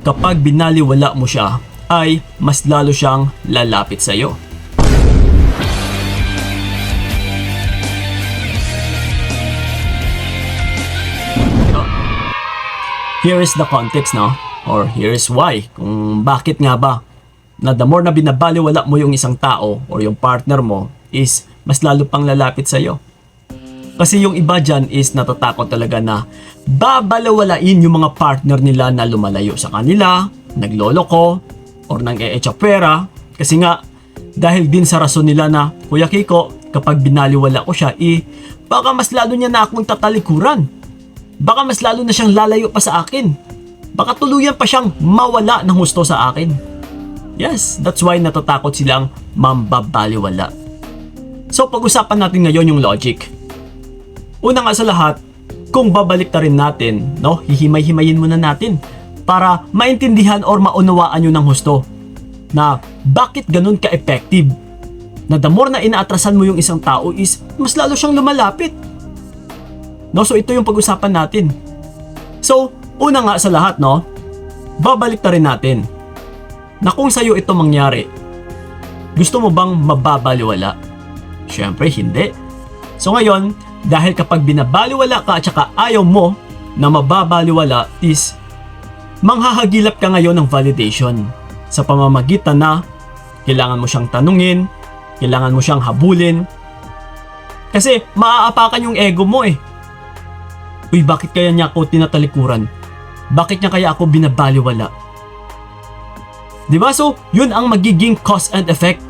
Kapag binaliwala mo siya, ay mas lalo siyang lalapit sa'yo. Here is the context, no? Or here is why. Kung bakit nga ba na the more na binabaliwala mo yung isang tao or yung partner mo is mas lalo pang lalapit sa'yo. Kasi yung iba dyan is natatakot talaga na babalawalain yung mga partner nila na lumalayo sa kanila, nagloloko, or nang e-echapwera. Kasi nga, dahil din sa rason nila na, Kuya Kiko, kapag binaliwala ko siya, baka mas lalo niya na akong tatalikuran. Baka mas lalo na siyang lalayo pa sa akin. Baka tuluyan pa siyang mawala ng husto sa akin. Yes, that's why natatakot silang mambabaliwala. So, pag-usapan natin ngayon yung logic. Una nga sa lahat, kung babalik na rin natin, no, hihimay-himayin muna natin para maintindihan or maunawaan nyo ng husto na bakit ganun ka-effective. Na the more na inaatrasan mo yung isang tao is mas lalo siyang lumalapit. No, so ito yung pag-usapan natin. So, una nga sa lahat, no, babalik na rin natin na kung sa'yo ito mangyari, gusto mo bang mababaliwala? Siyempre, hindi. So ngayon, dahil kapag binabaliwala ka at saka ayaw mo na mababaliwala is manghahagilap ka ngayon ng validation sa pamamagitan na kailangan mo siyang tanungin, kailangan mo siyang habulin. Kasi maaapakan yung ego mo eh. Uy, bakit kaya niya ako tinatalikuran? Bakit niya kaya ako binabaliwala? Diba? So, yun ang magiging cause and effect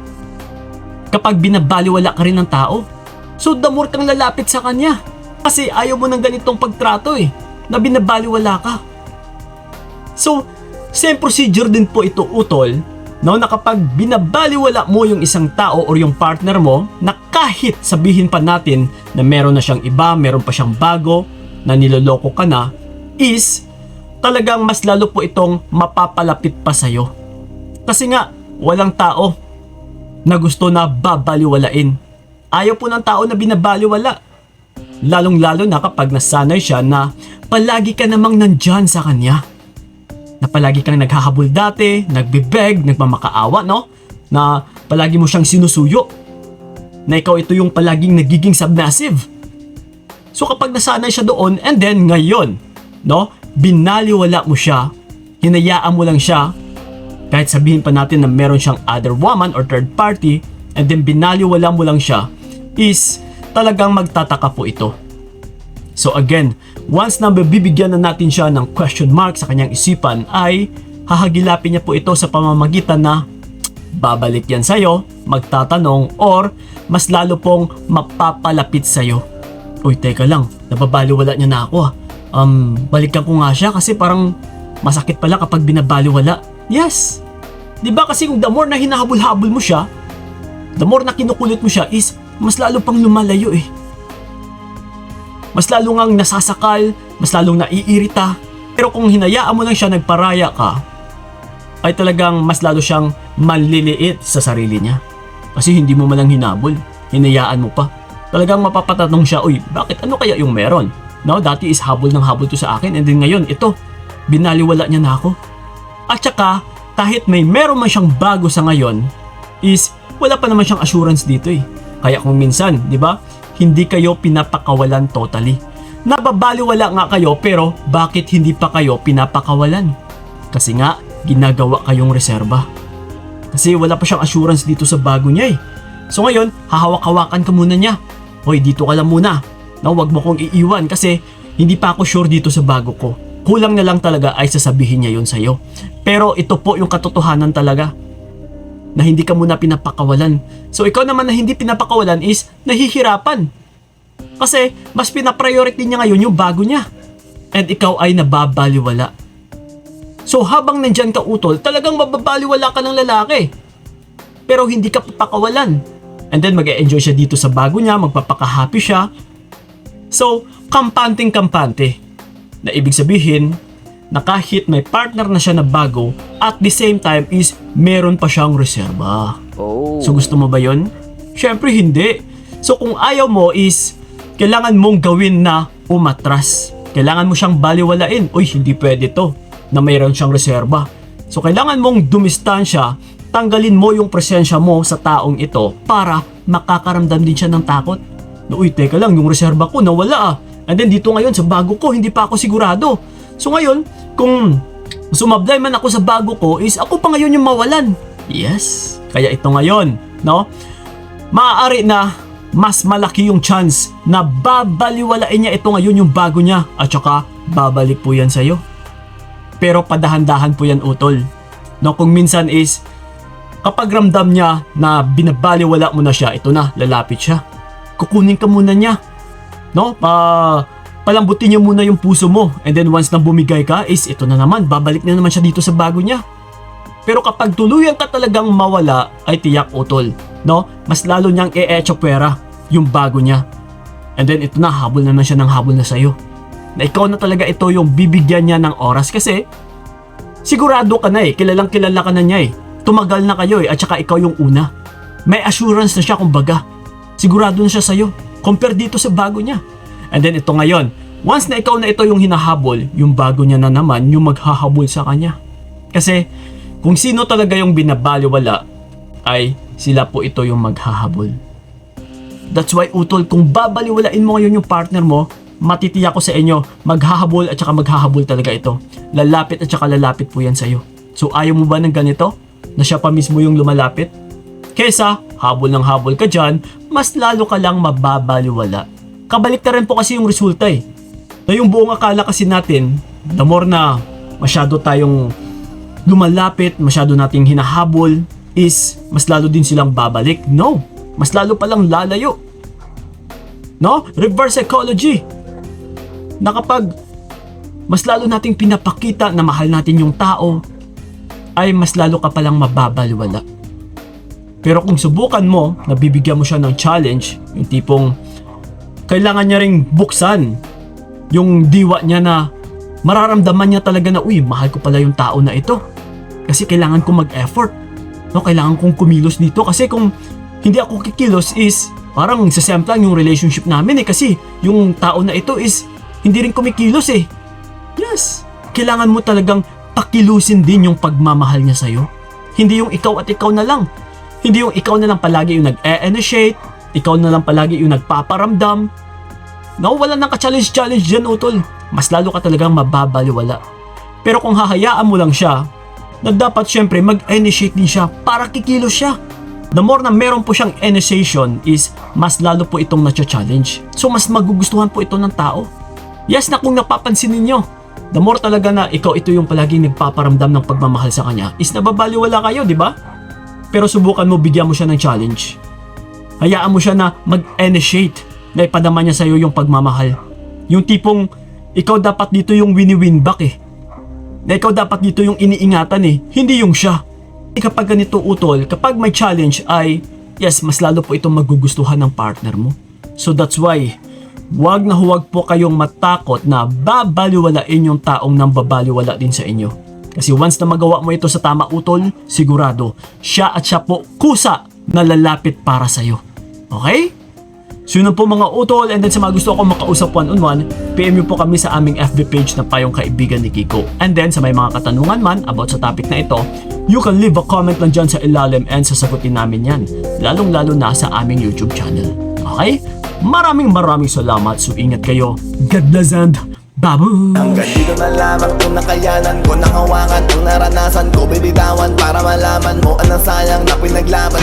kapag binabaliwala ka rin ng tao. So, the more kang lalapit sa kanya. Kasi ayaw mo ng ganitong pagtrato eh, na binabaliwala ka. So, same procedure din po ito, utol, no, na kapag binabaliwala mo yung isang tao or yung partner mo, na kahit sabihin pa natin na meron na siyang iba, meron pa siyang bago, na niloloko ka na, is talagang mas lalo po itong mapapalapit pa sa'yo. Kasi nga, walang tao na gusto na babaliwalain. Ayaw po ng tao na binabaliwala. Lalong-lalo na kapag nasanay siya na palagi ka namang nandyan sa kanya. Na palagi kang naghahabol dati, nagbibeg, nagmamakaawa, no? Na palagi mo siyang sinusuyo. Na ikaw ito yung palaging nagiging submissive. So kapag nasanay siya doon, and then ngayon, no? Binaliwala mo siya, hinayaan mo lang siya, kahit sabihin pa natin na meron siyang other woman or third party, and then binaliwala mo lang siya, is talagang magtataka po ito. So again, once na bibigyan na natin siya ng question mark sa kanyang isipan, ay hahagilapin niya po ito sa pamamagitan na babalik yan sa'yo, magtatanong, or mas lalo pong mapapalapit sa'yo. Uy, teka lang, nababaliwala niya na ako ah. Balikan ko nga siya kasi parang masakit pala kapag binabaliwala. Yes! Diba kasi kung the more na hinahabol-habol mo siya, the more na kinukulit mo siya is mas lalo pang lumalayo eh. Mas lalo ngang nasasakal, mas lalong naiirita. Pero kung hinayaan mo lang siya, nagparaya ka, ay talagang mas lalo siyang manliliit sa sarili niya. Kasi hindi mo malang hinabol, hinayaan mo pa. Talagang mapapatanong siya, uy, bakit ano kaya yung meron? No, dati is habol ng habol to sa akin, and then ngayon, ito, binaliwala niya na ako. At saka, kahit may meron man siyang bago sa ngayon, is wala pa naman siyang assurance dito eh. Kaya kung minsan, di ba, hindi kayo pinapakawalan totally. Nababaliwala nga kayo, pero bakit hindi pa kayo pinapakawalan? Kasi nga, ginagawa kayong reserba. Kasi wala pa siyang assurance dito sa bago niya eh. So ngayon, hahawak-hawakan ka muna niya. Hoy, dito ka lang muna. No, wag mo kong iiwan kasi hindi pa ako sure dito sa bago ko. Kulang na lang talaga ay sasabihin niya yun sa'yo. Pero ito po yung katotohanan talaga. Na hindi ka muna pinapakawalan. So ikaw naman na hindi pinapakawalan is nahihirapan. Kasi mas pinapriority niya ngayon yung bago niya. And ikaw ay nababaliwala. So habang nandyan ka utol, talagang mababaliwala ka ng lalaki. Pero hindi ka papakawalan. And then mag-e-enjoy siya dito sa bago niya, magpapaka-happy siya. So, kampanteng-kampante. Na ibig sabihin, na kahit may partner na siya na bago, at the same time is meron pa siyang reserba. Oh. So gusto mo ba yun? Syempre hindi. So kung ayaw mo is, kailangan mong gawin na umatras. Kailangan mo siyang baliwalain. Uy, hindi pwede to. na mayroon siyang reserba. So kailangan mong dumistansya, tanggalin mo yung presensya mo sa taong ito para makakaramdam din siya ng takot. Na, uy, teka lang, yung reserba ko nawala ah. And then dito ngayon sa bago ko, hindi pa ako sigurado. So ngayon, kung sumablay man ako sa bago ko, is ako pa ngayon yung mawalan. Yes, kaya ito ngayon, no? Maaari na mas malaki yung chance na babaliwalain niya ito ngayon yung bago niya at saka babalik po yan sa'yo. Pero padahan-dahan po yan, utol. No, kung minsan is kapag ramdam niya na binabaliwala mo na siya, ito na, lalapit siya. Kukunin ka muna niya. No? Palambutin niya muna yung puso mo. And then once na bumigay ka, is ito na naman, babalik na naman siya dito sa bago niya. Pero kapag tuluyan ka talagang mawala, ay tiyak, utol. No? Mas lalo niyang e-echopera yung bago niya. And then ito na, habol naman siya ng habol na sa'yo. Na ikaw na talaga ito yung bibigyan niya ng oras kasi sigurado ka na kilalang kilala ka na niya Tumagal na kayo at saka ikaw yung una. May assurance na siya, kumbaga. Sigurado na siya sa'yo compare dito sa bago niya. And then ito ngayon, once na ikaw na ito yung hinahabol, yung bago niya na naman yung maghahabol sa kanya. Kasi kung sino talaga yung binabaliwala, ay sila po ito yung maghahabol. That's why, utol, kung babaliwalain mo ngayon yung partner mo, matitiyak ko sa inyo, maghahabol at saka maghahabol talaga ito. Lalapit at saka lalapit po yan sa'yo. So ayaw mo ba ng ganito? Na siya pa mismo yung lumalapit? Kesa habol ng habol ka dyan, mas lalo ka lang mababaliwala. Kabalik na rin po kasi yung resulta Na yung buong akala kasi natin, the more na masyado tayong lumalapit, masyado nating hinahabol, is mas lalo din silang babalik. No, mas lalo palang lalayo. No? Reverse psychology. Na kapag mas lalo nating pinapakita na mahal natin yung tao, ay mas lalo ka palang mababaliwala. Pero kung subukan mo, nabibigyan mo siya ng challenge, yung tipong kailangan niya ring buksan yung diwa niya na mararamdaman niya talaga na, uy, mahal ko pala yung tao na ito. Kasi kailangan kong mag-effort. No, kailangan kong kumilos dito kasi kung hindi ako kikilos is parang sasemplang yung relationship namin kasi yung tao na ito is hindi rin kumikilos Yes, kailangan mo talagang pakilusin din yung pagmamahal niya sa'yo. Hindi yung ikaw at ikaw na lang. Hindi yung ikaw na lang palagi yung nag-e-initiate, ikaw na lang palagi yung nagpaparamdam. No, wala nang ka-challenge dyan, utol. Mas lalo ka talagang mababaliwala. Pero kung hahayaan mo lang siya, na dapat syempre mag-initiate din siya para kikilos siya. The more na meron po siyang initiation is mas lalo po itong na-challenge. So mas magugustuhan po ito ng tao. Yes, na kung napapansin ninyo, the more talaga na ikaw ito yung palaging nagpaparamdam ng pagmamahal sa kanya, is nababaliwala kayo, di ba? Pero subukan mo, bigyan mo siya ng challenge. Hayaan mo siya na mag-initiate, na ipadama niya sa'yo yung pagmamahal. Yung tipong, ikaw dapat dito yung wini-win back Na ikaw dapat dito yung iniingatan hindi yung siya. Kapag ganito, utol, kapag may challenge ay, yes, mas lalo po itong magugustuhan ng partner mo. So that's why, huwag na huwag po kayong matakot na babaliwalain yung taong nang babaliwala din sa inyo. Kasi once na magawa mo ito sa tama, utol, sigurado, siya at siya po kusa na lalapit para sa'yo. Okay? So yun po mga utol, and then sa mga gusto akong makausap one-on-one, PM nyo po kami sa aming FB page na Payong Kaibigan ni Kiko. And then sa may mga katanungan man about sa topic na ito, you can leave a comment lang dyan sa ilalim and sasagutin namin yan. Lalong-lalo na sa aming YouTube channel. Okay? Maraming salamat. So ingat kayo. God bless and babu! Hanggang dito na lamang kung nakayanan ko, nakawangan ang naranasan ko, bibitawan para malaman mo anong sayang na pinaglaban.